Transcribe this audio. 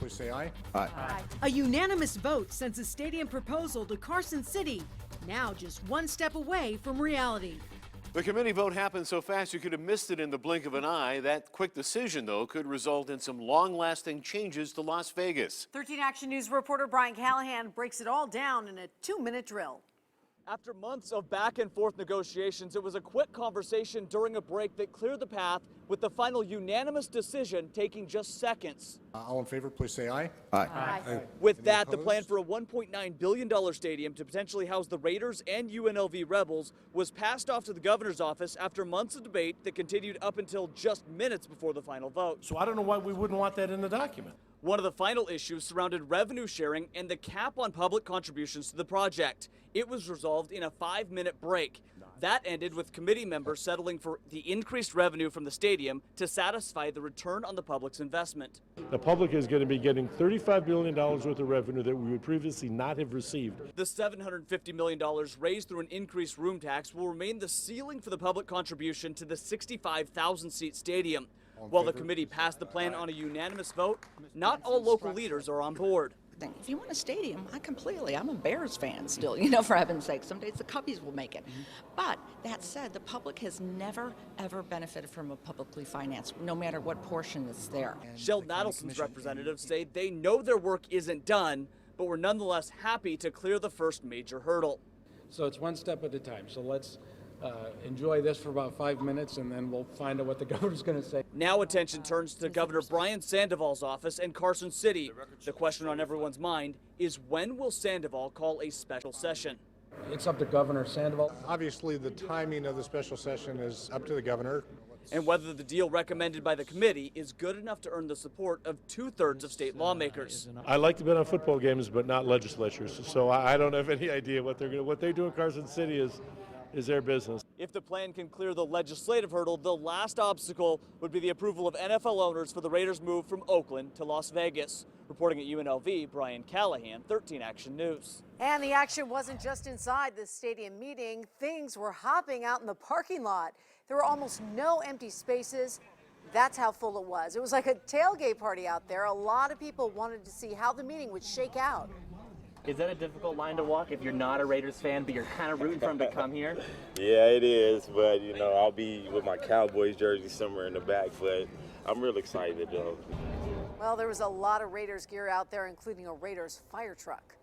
please say aye. Aye. A unanimous vote sends a stadium proposal to Carson City, now just one step away from reality. The committee vote happened so fast you could have missed it in the blink of an eye. That quick decision, though, could result in some long-lasting changes to Las Vegas. 13 Action News reporter Brian Callahan breaks it all down in a 2-minute drill. After months of back and forth negotiations, it was a quick conversation during a break that cleared the path, with the final unanimous decision taking just seconds. All in favor, please say aye. Aye. With Any that, the opposed? plan for a $1.9 billion stadium to potentially house the Raiders and UNLV Rebels was passed off to the governor's office after months of debate that continued up until just minutes before the final vote. So I don't know why we wouldn't want that in the document. One of the final issues surrounded revenue sharing and the cap on public contributions to the project. It was resolved in a 5-minute break. That ended with committee members settling for the increased revenue from the stadium to satisfy the return on the public's investment. The public is going to be getting $35 billion worth of revenue that we would previously not have received. The $750 million raised through an increased room tax will remain the ceiling for the public contribution to the 65,000-seat stadium. While the committee passed the plan on a unanimous vote, not all local leaders are on board. If you want a stadium, I'm a Bears fan still, for heaven's sake. Some days the Cubbies will make it. But that said, the public has never, ever benefited from a publicly financed, no matter what portion is there. Sheldon Adelson's representatives say they know their work isn't done, but we're nonetheless happy to clear the first major hurdle. So it's one step at a time. So let's enjoy this for about 5 minutes, and then we'll find out what the governor's going to say. Now attention turns to Governor Brian Sandoval's office in Carson City. The question on everyone's mind is, when will Sandoval call a special session? It's up to Governor Sandoval. Obviously, the timing of the special session is up to the governor. And whether the deal recommended by the committee is good enough to earn the support of 2/3 of state lawmakers. I like to bet on football games, but not legislatures. So I don't have any idea what they do in Carson City is their business. If the plan can clear the legislative hurdle, the last obstacle would be the approval of NFL owners for the Raiders' move from Oakland to Las Vegas. Reporting at UNLV, Brian Callahan, 13 Action News. And the action wasn't just inside the stadium meeting. Things were hopping out in the parking lot. There were almost no empty spaces. That's how full it was. It was like a tailgate party out there. A lot of people wanted to see how the meeting would shake out. Is that a difficult line to walk if you're not a Raiders fan, but you're kind of rooting for them to come here? Yeah, it is, but I'll be with my Cowboys jersey somewhere in the back, but I'm real excited though. Well, there was a lot of Raiders gear out there, including a Raiders fire truck.